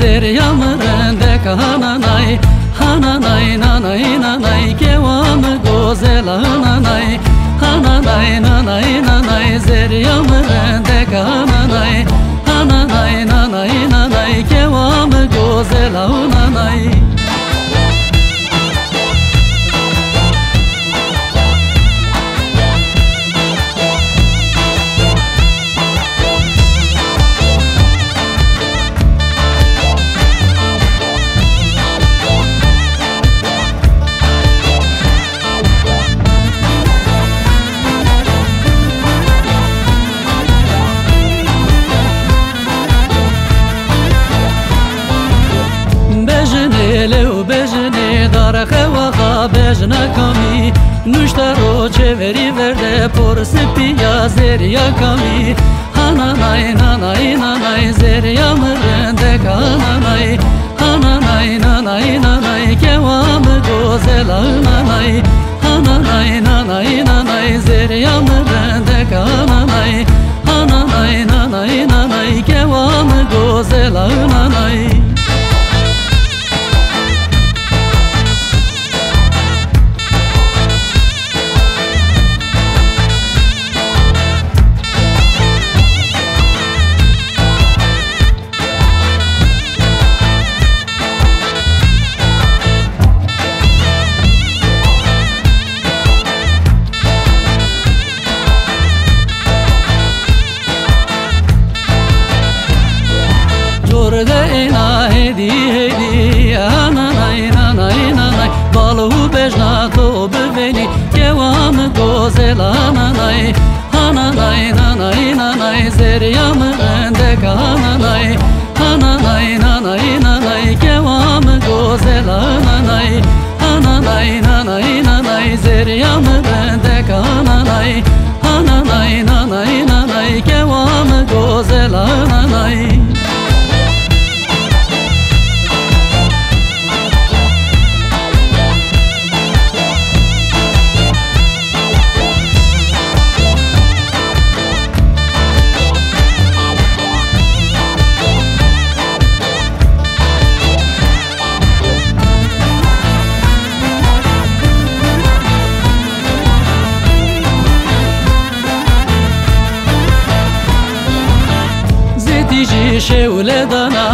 zeriam rende ka hananai hananai nanai nanai kewam gozela hananai hananai nanai nanai zeriam rende ka hananai hananai nanai nanai kewam gozela hananai. Bejna kami nushtaro çeveri verde porsi piya zeriya kami hananay nanay nanay zeriya mrende kananay hananay nanay nanay kevam gozela nanay hananay nanay nanay zeriya mrende kananay hananay nanay nanay kevam gozela nanay. Hedi hedi nanay nanay nanay balu bejna to beveni kevam gozela nanay hananay nanay nanay zeriyam rende kananay hananay nanay nanay kevam gozela nanay hananay nanay nanay zeriyam rende kananay hananay nanay nanay kevam gozela nanay. Şevle dana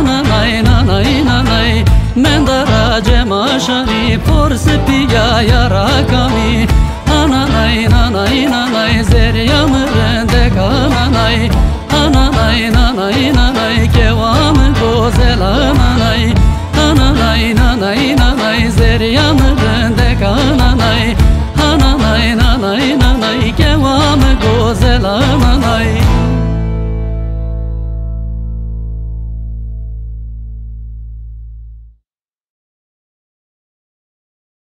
nanay nanay nanay mendara cemaşani porsi piya yara kami hananay nanay nanay zeriyam rende kananay hananay nanay nanay kevam gozela nanay hananay nanay nanay zeriyam rende kananay hananay nanay nanay kevam gozela nanay.